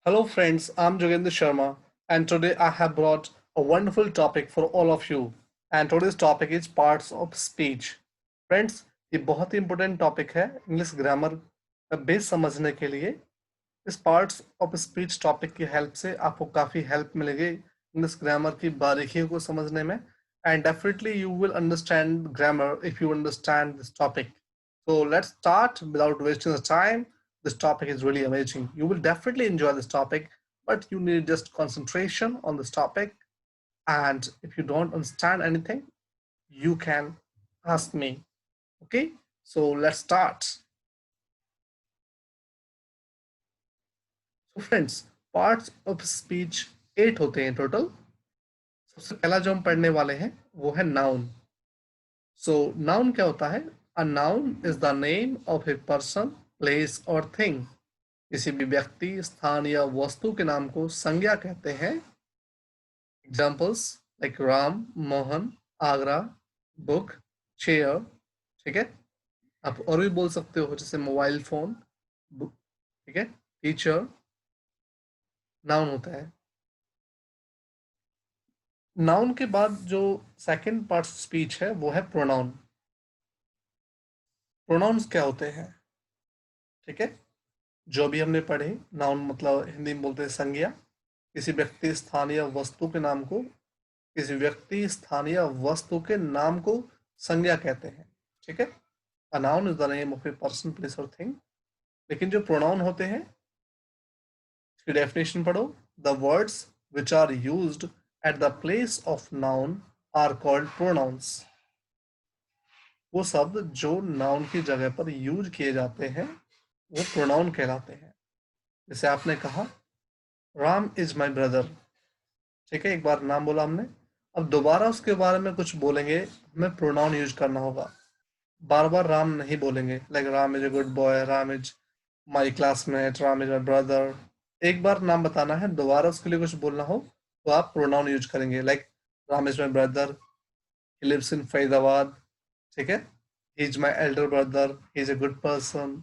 Hello, friends. I'm Jogendra Sharma, and today I have brought a wonderful topic for all of you. And today's topic is parts of speech. Friends, ये बहुत ही important topic है English grammar का base समझने के लिए। इस parts of speech topic की help से आपको काफ़ी हेल्प मिलेगी इंग्लिश ग्रामर की बारीकियों को समझने में and definitely you will understand grammar if you understand this topic. So let's start without wasting the time. This topic is really amazing. You will definitely enjoy this topic, but you need just concentration on this topic. And if you don't understand anything, you can ask me. Okay, so let's start. So friends, parts of speech 8 होते हैं total. सबसे पहला जो हम पढ़ने वाले हैं वो है नाउन. सो नाउन क्या होता है? A noun is the name of a person, place और थिंग. किसी भी व्यक्ति, स्थान या वस्तु के नाम को संज्ञा कहते हैं. Examples like Ram, Mohan, Agra, book, chair. ठीक है, आप और भी बोल सकते हो जैसे मोबाइल फोन, बुक. ठीक है, टीचर नाउन होता है. नाउन के बाद जो सेकंड पार्ट स्पीच है वो है प्रोनाउन. प्रोनाउंस क्या होते हैं? ठीक है, जो भी हमने पढ़े, नाउन मतलब हिंदी में बोलते हैं संज्ञा. किसी व्यक्ति, स्थान या वस्तु के नाम को किसी व्यक्ति, स्थान या वस्तु के नाम को संज्ञा कहते हैं. ठीक है, a noun is the name of a person, place और थिंग. लेकिन जो प्रोनाउन होते हैं इसकी डेफिनेशन पढ़ो. The words which are used at the place of noun are called pronouns. वो शब्द जो नाउन की जगह पर यूज किए जाते हैं वो प्रोनाउन कहलाते हैं. जैसे आपने कहा राम इज माई ब्रदर. ठीक है, एक बार नाम बोला हमने, अब दोबारा उसके बारे में कुछ बोलेंगे, हमें प्रोनाउन यूज करना होगा. बार बार राम नहीं बोलेंगे. Like Ram is a good boy, Ram is my classmate, Ram is my brother. एक बार नाम बताना है, दोबारा उसके लिए कुछ बोलना हो तो आप प्रोनाउन यूज करेंगे. Like Ram is my brother, he lives in Faridabad. ठीक है, he is my elder brother, he is a good person.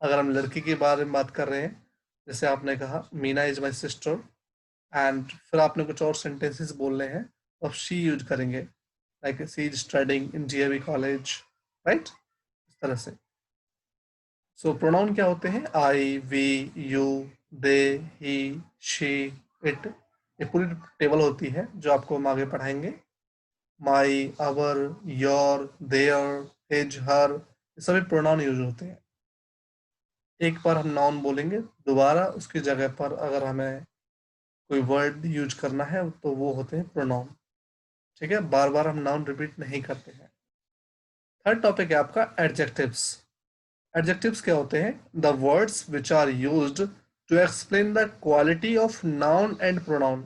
अगर हम लड़की के बारे में बात कर रहे हैं, जैसे आपने कहा Meena is my sister, and फिर आपने कुछ और सेंटेंसेस बोलने हैं तो आप शी यूज करेंगे. Like she is studying in GAV college. Right, इस तरह से. सो प्रोनाउन क्या होते हैं? I, we, you, they, he, she, it. ये पूरी टेबल होती है जो आपको हम आगे पढ़ाएंगे. माई, अवर, योर, देयर, हिज, हर, ये सभी प्रोनाउन यूज होते हैं. एक बार हम नाउन बोलेंगे, दोबारा उसकी जगह पर अगर हमें कोई वर्ड यूज करना है तो वो होते हैं प्रोनाउन. ठीक है, बार बार हम नाउन रिपीट नहीं करते हैं. थर्ड टॉपिक है आपका एडजेक्टिव्स. एडजेक्टिव्स क्या होते हैं? The words which are used to explain the quality of noun and pronoun.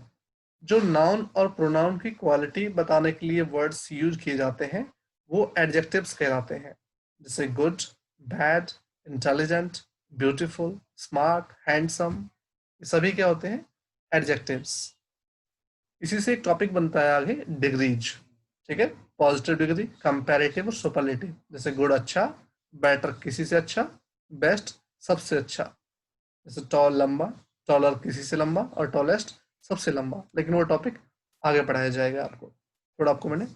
जो नाउन और प्रोनाउन की क्वालिटी बताने के लिए वर्ड्स यूज किए जाते हैं वो एडजेक्टिव्स कहलाते हैं. जैसे good, bad, intelligent, beautiful, smart, handsome. ये सभी क्या होते हैं? एडजेक्टिव्स. इसी से एक टॉपिक बनता है आगे, डिग्रीज. ठीक है, पॉजिटिव डिग्री, कंपैरेटिव और सुपरलेटिव. जैसे गुड अच्छा, बेटर किसी से अच्छा, बेस्ट सबसे अच्छा. जैसे टॉल लंबा, टॉलर किसी से लंबा और टॉलेस्ट सबसे लंबा. लेकिन वो टॉपिक आगे पढ़ाया जाएगा आपको. थोड़ा आपको मैंने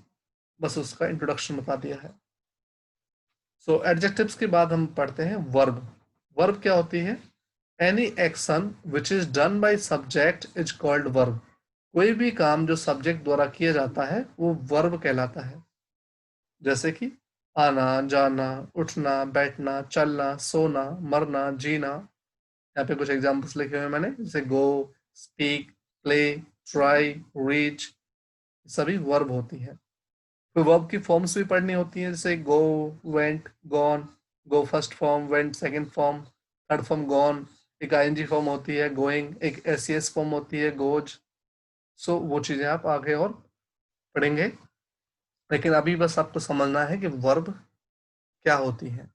बस उसका इंट्रोडक्शन बता दिया है. सो एडजेक्टिव्स के बाद हम पढ़ते हैं वर्ब. वर्ब क्या होती है? Any action which is done by subject is called verb. कोई भी काम जो सब्जेक्ट द्वारा किया जाता है वो वर्ब कहलाता है. जैसे कि आना, जाना, उठना, बैठना, चलना, सोना, मरना, जीना. यहाँ पे कुछ एग्जांपल्स लिखे हुए हैं मैंने, जैसे गो, स्पीक, प्ले, ट्राई, रीच. सभी वर्ब होती है. फिर वर्ब की फॉर्म्स भी पढ़नी होती हैं, जैसे go, went, gone. Go first form, went second form, third form gone. एक आईएनजी फॉर्म होती है गोइंग, एक एसईएस फॉर्म होती है गोज. सो वो चीज़ें आप आगे और पढ़ेंगे. लेकिन अभी बस आपको समझना है कि वर्ब क्या होती है.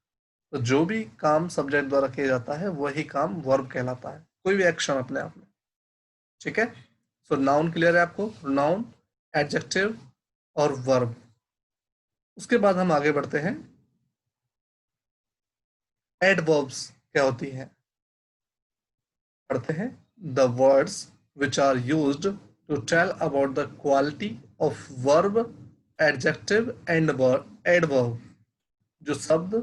तो जो भी काम सब्जेक्ट द्वारा किया जाता है वही काम वर्ब कहलाता है, कोई भी एक्शन अपने आप में. ठीक है, सो नाउन क्लियर है आपको? नाउन, एडजेक्टिव और वर्ब. उसके बाद हम आगे बढ़ते हैं. एडवर्ब्स क्या होती हैं? पढ़ते हैं. the words which are used to tell about the quality of verb, adjective and adverb। जो शब्द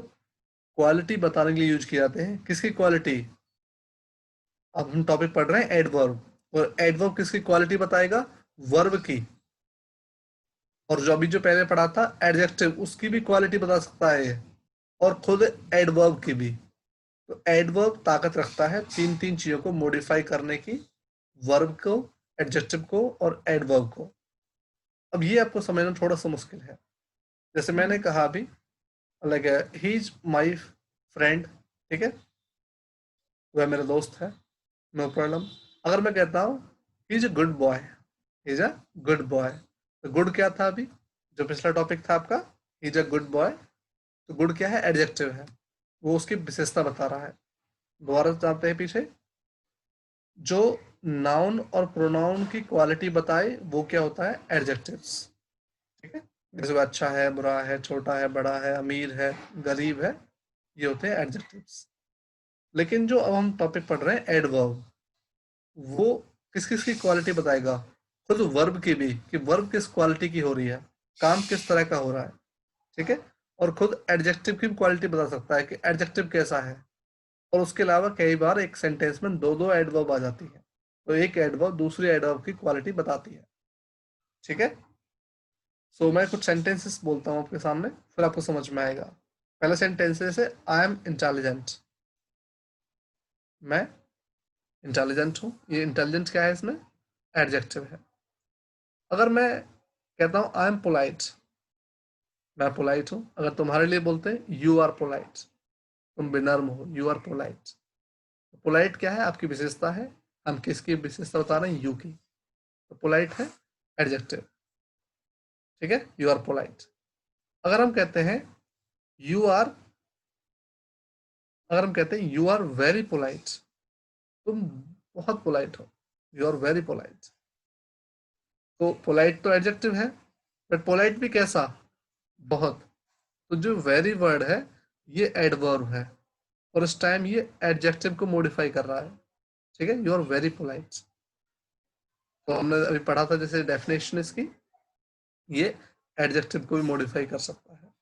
क्वालिटी बताने के लिए यूज किए जाते हैं, किसकी क्वालिटी? अब हम टॉपिक पढ़ रहे हैं एडवर्ब, और एडवर्ब किसकी क्वालिटी बताएगा? वर्ब की। और जो अभी जो पहले पढ़ा था एडजेक्टिव, उसकी भी क्वालिटी बता सकता है, और खुद एडवर्ब की भी। तो एडवर्ब ताकत रखता है तीन तीन चीजों को मॉडिफाई करने की, वर्ब को, एडजेक्टिव को और एडवर्ब को। अब ये आपको समझना थोड़ा सा मुश्किल है। जैसे मैंने कहा अभी, like he is my friend, ठीक है, वह मेरा दोस्त है, नो प्रॉब्लम। अगर मैं कहता हूँ he is a good boy, he is a good boy, तो गुड क्या था अभी जो पिछला टॉपिक था आपका, he is a good boy, तो गुड क्या है? एडजेक्टिव है, वो उसकी विशेषता बता रहा है। दोबारा जानते हैं पीछे, जो नाउन और प्रोनाउन की क्वालिटी बताए वो क्या होता है? एडजेक्टिव्स, ठीक है। जैसे वो अच्छा है, बुरा है, छोटा है, बड़ा है, अमीर है, गरीब है, ये होते हैं एडजेक्टिव्स। लेकिन जो अब हम टॉपिक पढ़ रहे हैं एडवर्ब, वो किस किस की क्वालिटी बताएगा? खुद वर्ब की भी, कि वर्ब किस क्वालिटी की हो रही है, काम किस तरह का हो रहा है, ठीक है। और खुद एडजेक्टिव की भी क्वालिटी बता सकता है कि एडजेक्टिव कैसा है। और उसके अलावा कई बार एक सेंटेंस में दो दो एडवर्ब आ जाती है, तो एक एडवर्ब दूसरी एडवर्ब की क्वालिटी बताती है, ठीक है। सो मैं कुछ सेंटेंसेस बोलता हूँ आपके सामने, फिर आपको समझ में आएगा। पहला सेंटेंस है आई एम इंटेलिजेंट, मैं इंटेलिजेंट हूँ। ये इंटेलिजेंट क्या है? इसमें एडजेक्टिव है। अगर मैं कहता हूँ आई एम पोलाइट, मैं पोलाइट हूँ। अगर तुम्हारे लिए बोलते हैं यू आर पोलाइट, तुम विनम्र हो, यू आर पोलाइट। पोलाइट क्या है? आपकी विशेषता है। हम किसकी विशेषता बता रहे हैं? यू की। तो पोलाइट है एडजेक्टिव, ठीक है, यू आर पोलाइट। अगर हम कहते हैं यू आर, अगर हम कहते हैं यू आर वेरी पोलाइट, तुम बहुत पोलाइट हो, यू आर वेरी पोलाइट। तो पोलाइट तो एडजेक्टिव है, बट पोलाइट भी कैसा? बहुत। तो जो वेरी वर्ड है ये एडवर्ब है, और इस टाइम ये एडजेक्टिव को मॉडिफाई कर रहा है, ठीक है, यू आर वेरी पोलाइट। तो हमने अभी पढ़ा था जैसे डेफिनेशन इसकी, ये एडजेक्टिव को भी मॉडिफाई कर सकता है,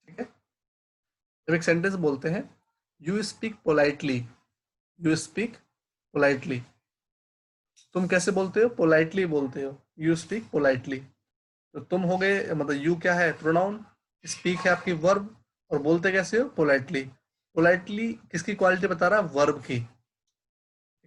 ठीक है। जब एक सेंटेंस बोलते हैं you speak politely, you speak politely, तुम कैसे बोलते हो? पोलाइटली बोलते हो, यू स्पीक पोलाइटली। तो तुम हो गए, मतलब यू क्या है? प्रोनाउन, स्पीक है आपकी वर्ब, और बोलते कैसे हो? पोलाइटली। पोलाइटली किसकी क्वालिटी बता रहा है? वर्ब की।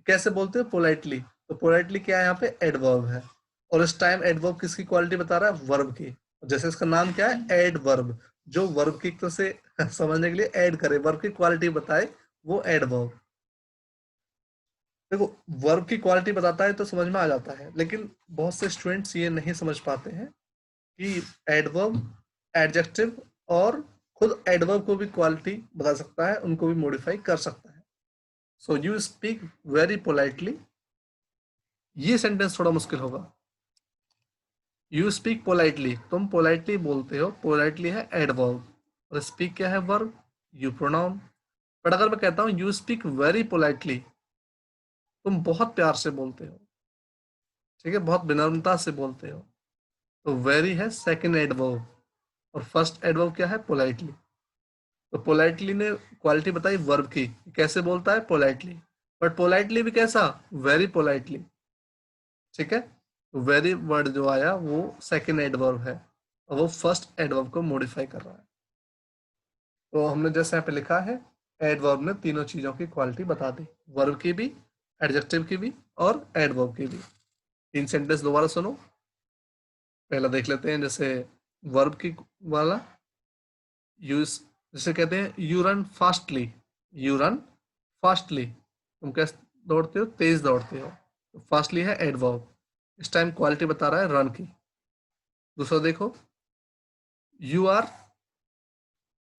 कैसे बोलते हो? पोलाइटली। तो पोलाइटली क्या है? यहाँ पे एडवर्ब है, और इस टाइम एडवर्ब किसकी क्वालिटी बता रहा है? वर्ब की। जैसे इसका नाम क्या है? एडवर्ब, जो वर्ब की तरह से समझने के लिए ऐड करे, वर्ब की क्वालिटी बताए, वो एडवर्ब। देखो, वर्ब की क्वालिटी बताता है तो समझ में आ जाता है, लेकिन बहुत से स्टूडेंट्स ये नहीं समझ पाते हैं कि एडवर्ब, एडजेक्टिव और खुद एडवर्ब को भी क्वालिटी बता सकता है, उनको भी मॉडिफाई कर सकता है। So you speak very politely, ये सेंटेंस थोड़ा मुश्किल होगा। यू स्पीक पोलाइटली, तुम पोलाइटली बोलते हो, पोलाइटली है एडवर्ब, और स्पीक क्या है? Verb, you pronoun. बट अगर मैं कहता हूं यू स्पीक वेरी पोलाइटली, तुम बहुत प्यार से बोलते हो, ठीक है, बहुत विनम्रता से बोलते हो। तो वेरी है सेकंड एडवर्ब, और फर्स्ट एडवर्ब क्या है? पोलाइटली। तो पोलाइटली ने क्वालिटी बताई वर्ब की, कैसे बोलता है? पोलाइटली। बट पोलाइटली भी कैसा? वेरी पोलाइटली, ठीक है। तो वेरी वर्ड जो आया वो सेकंड एडवर्ब है, और वो फर्स्ट एडवर्ब को मॉडिफाई कर रहा है। तो हमने जैसे यहाँ पे लिखा है, एडवर्ब ने तीनों चीजों की क्वालिटी बता दी, वर्ब की भी, एडजेक्टिव की भी, और एडवर्ब की भी। तीन सेंटेंस दोबारा सुनो, पहला देख लेते हैं। जैसे वर्ब की वाला, यूज, जैसे कहते हैं you run fastly, you run fastly, तुम कैसे दौड़ते हो? तेज दौड़ते हो। तो फास्टली है एडवर्ब, इस टाइम क्वालिटी बता रहा है रन की। दूसरा देखो, you are,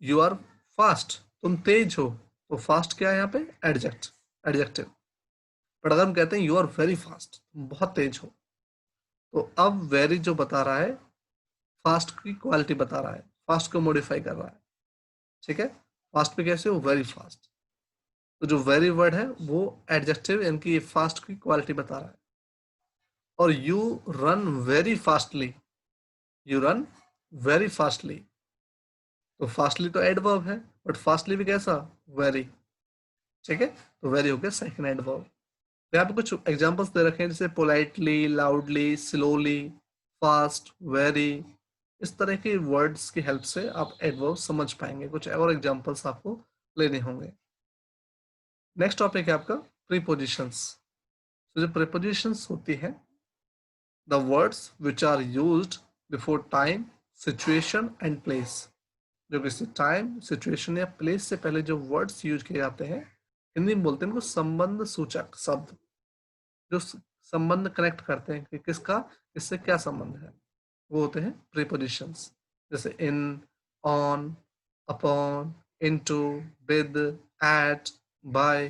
you are fast, तुम तेज हो, तो फास्ट क्या है यहाँ पे? एडजेक्टिव। बट अगर हम कहते हैं यू आर वेरी फास्ट, तुम बहुत तेज हो, तो अब वेरी जो बता रहा है फास्ट की क्वालिटी बता रहा है, फास्ट को मॉडिफाई कर रहा है, ठीक है। फास्ट पे कैसे हो? Very fast. तो जो वेरी वर्ड है वो एडजेक्टिव इनकी फास्ट की क्वालिटी बता रहा है। और you run very fastly, you run very fastly, तो फास्टली तो एडवर्ब है, बट फास्टली भी कैसा, वेरी। ठीक है, तो वेरी हो गया सेकंड एडवर्ब। यहाँ पे कुछ एग्जांपल्स दे रखे हैं, जैसे politely, loudly, slowly, fast, very. इस तरह के वर्ड्स की हेल्प से आप एडवर्ब समझ पाएंगे। कुछ और एग्जांपल्स आपको लेने होंगे। नेक्स्ट टॉपिक है आपका प्रीपोजिशंस। तो जो प्रीपोजिशंस होती है, the words which are used before time, situation and place. जो किसी टाइम, सिचुएशन या प्लेस से पहले जो वर्ड्स यूज किए जाते हैं, हिंदी में बोलते हैं उनको संबंध सूचक शब्द, जो संबंध कनेक्ट करते हैं कि किसका किससे क्या संबंध है, वो होते हैं प्रीपोजिशंस। जैसे in, on, upon, into, with, at, by,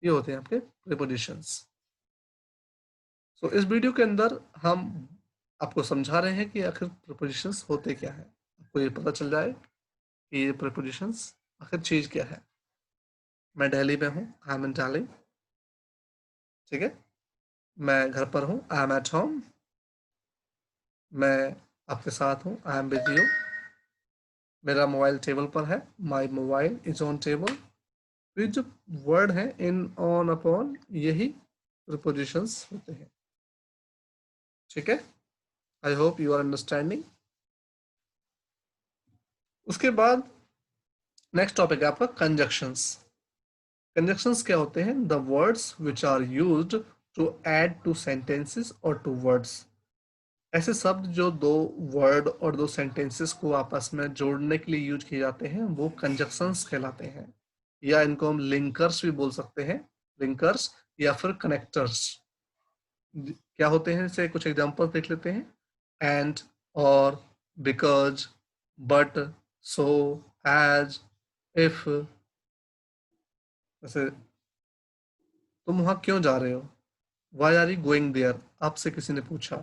ये होते हैं आपके प्रीपोजिशंस। तो इस वीडियो के अंदर हम आपको समझा रहे हैं कि आखिर प्रीपोजिशंस होते क्या है, आपको ये पता चल जाए कि ये प्रीपोजिशंस आखिर चीज क्या है। मैं दिल्ली में हूँ, आई एम इन दिल्ली। ठीक है, मैं घर पर हूँ, आई एम एट होम। मैं आपके साथ हूँ, आई एम विद यू। मेरा मोबाइल टेबल पर है, my mobile is on table. ये जो वर्ड है इन, ऑन, अपॉन, यही प्रीपोजिशंस होते हैं। ठीक है, I hope you are understanding. उसके बाद नेक्स्ट टॉपिक है आपका कंजक्शंस। कंजक्शंस क्या होते हैं? The words which are used to add to sentences और टू वर्ड्स। ऐसे शब्द जो दो वर्ड और दो सेंटेंसेस को आपस में जोड़ने के लिए यूज किए जाते हैं, वो कंजक्शंस कहलाते हैं। या इनको हम लिंकर्स भी बोल सकते हैं, लिंकर्स या फिर कनेक्टर्स। क्या होते हैं, जैसे कुछ एग्जांपल देख लेते हैं। एंड, और, because, but, so, as, if. जैसे तुम वहां क्यों जा रहे हो, why are you going there, आपसे किसी ने पूछा,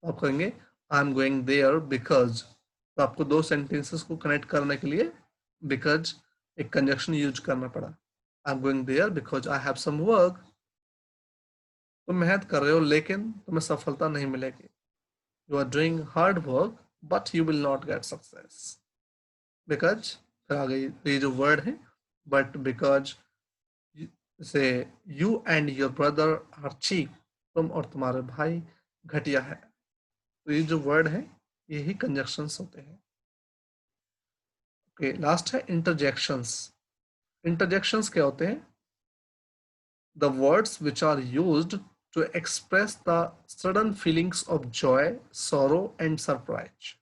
आप कहेंगे I am going there because. तो आपको दो सेंटेंसेस को कनेक्ट करने के लिए बिकॉज एक कंजक्शन यूज करना पड़ा। I am going there because I have some work. तुम मेहनत कर रहे हो लेकिन तुम्हें सफलता नहीं मिलेगी। You are doing hard work but you will not get success because. फिर आ गई ये जो वर्ड है बट, बिकॉज से you and your brother are cheap, तुम और तुम्हारे भाई घटिया है। तो ये जो वर्ड है यही कंजक्शंस होते हैं। ओके, लास्ट है इंटरजेक्शंस। इंटरजेक्शंस क्या होते हैं? The words which are used to express the sudden feelings of joy, sorrow and surprise.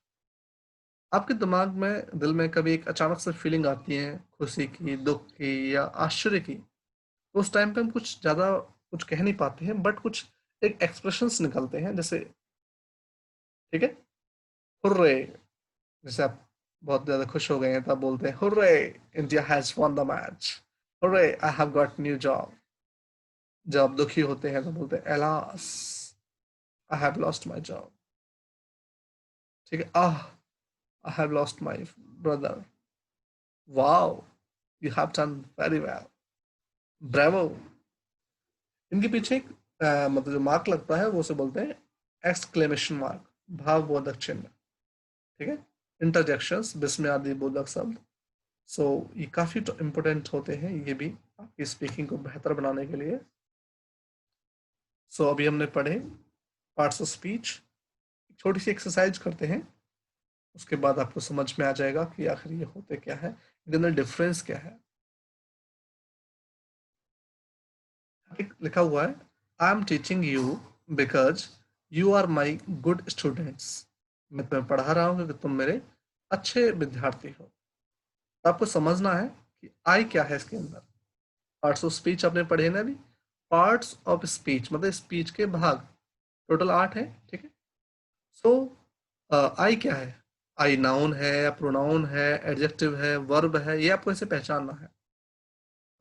आपके दिमाग में, दिल में कभी एक अचानक से फीलिंग आती है, खुशी की, दुख की या आश्चर्य की। तो उस टाइम पे हम कुछ ज्यादा कुछ कह नहीं पाते हैं, बट कुछ एक एक्सप्रेशंस निकलते हैं। जैसे, ठीक है, हुर्रे, जैसे आप बहुत ज्यादा खुश हो गए हैं तब बोलते हैं hurray, India has won the match, hurray I have got new job. जब दुखी होते हैं तो बोलते हैं alas, I have lost my job. ठीक है, ah, I have lost my brother, wow, you have done very well, bravo. इनके पीछे एक मतलब जो मार्क लगता है वो उसे बोलते हैं एक्सक्लेमेशन मार्क, भावबोधक चिन्ह। ठीक है, इंटरजेक्शंस, विस्मयादि बोधक शब्द। सो ये काफी इंपॉर्टेंट होते हैं, ये भी आपकी स्पीकिंग को बेहतर बनाने के लिए। सो अभी हमने पढ़े पार्ट्स ऑफ स्पीच। छोटी सी एक्सरसाइज करते हैं, उसके बाद आपको समझ में आ जाएगा कि आखिर ये होते क्या है, इनके अंदर डिफरेंस क्या है। लिखा हुआ है, I am teaching you because you are my good students. मैं तुम्हें पढ़ा रहा हूँ क्योंकि तुम मेरे अच्छे विद्यार्थी हो। तो आपको समझना है कि आई क्या है इसके अंदर। पार्ट्स ऑफ स्पीच आपने पढ़े ना अभी। पार्ट्स ऑफ स्पीच मतलब स्पीच के भाग, टोटल 8 है। ठीक है, सो आई क्या है? आई नाउन है या प्रोनाउन है, एडजेक्टिव है, वर्ब है, ये आपको ऐसे पहचानना है।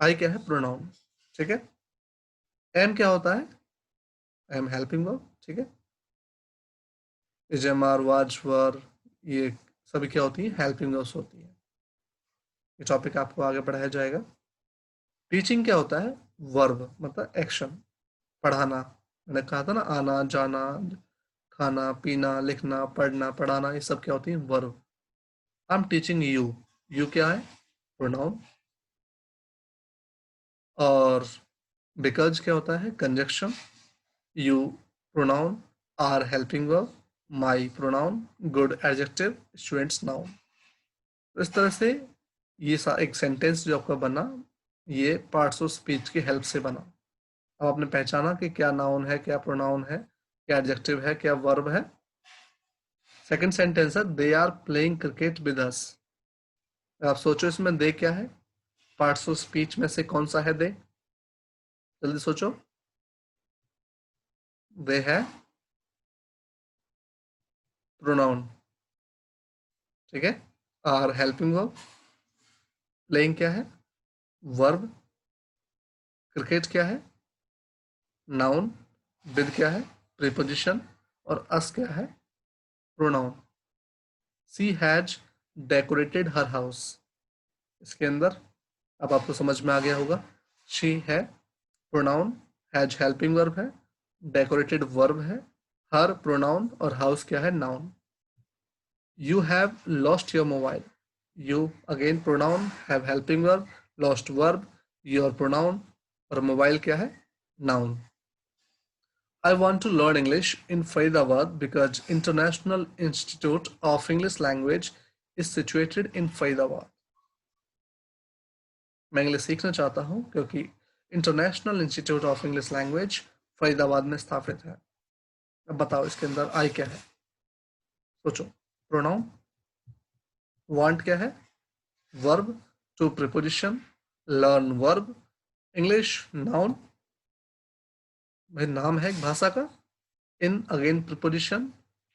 आई क्या है? प्रोनाउन। ठीक है, एम क्या होता है? Am helping verb. ठीक है, इज, एम, आर, वाज, वर, ये सभी क्या होती है? हेल्पिंग वर्ब्स होती है। ये टॉपिक आपको आगे बढ़ाया जाएगा। टीचिंग क्या होता है? वर्ब मतलब एक्शन, पढ़ाना। मैंने कहा था ना, आना जाना, खाना पीना, लिखना, पढ़ना, पढ़ाना, ये सब क्या होती है? Verb. I am teaching you. You क्या है? प्रोनाउन। और बिकॉज क्या होता है? Conjunction. You pronoun, are helping verb, my pronoun, good adjective, students noun. तो इस तरह से ये एक सेंटेंस जो आपका बना, ये पार्ट्स ऑफ स्पीच की हेल्प से बना। अब आपने पहचाना कि क्या नाउन है, क्या प्रोनाउन है, क्या एडजेक्टिव है, क्या वर्ब है। सेकंड सेंटेंस है they are playing cricket with us. आप सोचो इसमें दे क्या है? पार्ट्स ऑफ स्पीच में से कौन सा है दे? जल्दी सोचो। दे है प्रोनाउन, ठीक है। आर हेल्पिंग वर्ब, प्लेइंग क्या है? वर्ब, क्रिकेट क्या है? नाउन, विद क्या है? प्रीपोजिशन, और अस क्या है? Pronoun. She has decorated her house. इसके अंदर अब आपको समझ में आ गया होगा। शी है प्रोनाउन, हैज हेल्पिंग वर्ब है, डेकोरेटेड वर्ब है, हर प्रोनाउन, और हाउस क्या है? Noun. You have lost your mobile. You again pronoun, have helping verb, lost verb, your pronoun, और मोबाइल क्या है? Noun. I want to learn English in Faridabad because International Institute of English Language is situated in Faridabad. मैं English सीखना चाहता हूँ क्योंकि international institute of English language Faridabad में स्थापित है। अब बताओ इसके अंदर आई क्या है? सोचो। प्रोनाउन, वांट क्या है? Verb, to preposition, learn verb, English noun, भाई नाम है एक भाषा का, इन अगेन प्रीपोजिशन,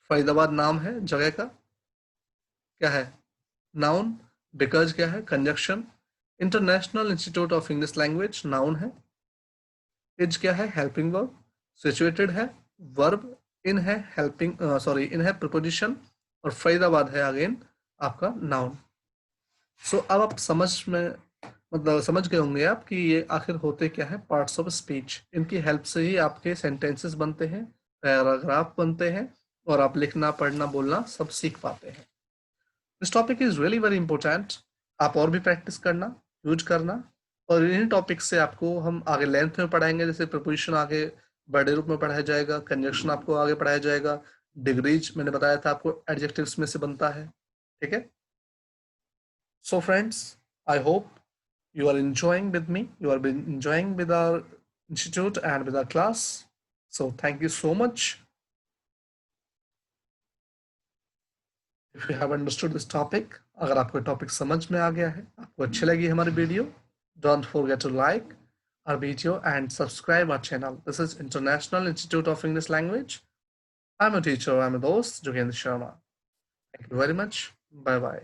फरीदाबाद नाम है जगह का, क्या है? नाउन, बिकॉज क्या है? Conjunction, international institute of English language noun है, इज क्या है? हेल्पिंग वर्ब, सिचुएटेड है वर्ब, इन है हेल्पिंग सॉरी इन है प्रीपोजिशन, और फरीदाबाद है अगेन आपका नाउन। सो अब आप समझ में मतलब समझ गए होंगे आप कि ये आखिर होते क्या है? Parts of speech. इनकी हेल्प से ही आपके सेंटेंसेस बनते हैं, पैराग्राफ बनते हैं, और आप लिखना पढ़ना बोलना सब सीख पाते हैं। This topic is really very important. आप और भी प्रैक्टिस करना, यूज करना, और इन्हीं टॉपिक से आपको हम आगे लेंथ में पढ़ाएंगे। जैसे प्रपोजिशन आगे बड़े रूप में पढ़ाया जाएगा, कंजक्शन आपको आगे पढ़ाया जाएगा, डिग्रीज मैंने बताया था आपको एडजेक्टिव्स में से बनता है, ठीक है। So friends, I hope you are enjoying with me, you are been enjoying with our institute and with our class. So thank you so much. If you have understood this topic, अगर आपको topic समझ में आ गया है, आपको अच्छी लगी हमारी video, don't forget to like our video and subscribe our channel. This is International Institute of English Language. I'm a teacher, I'm a host, Jogendra Sharma. Thank you very much. Bye bye.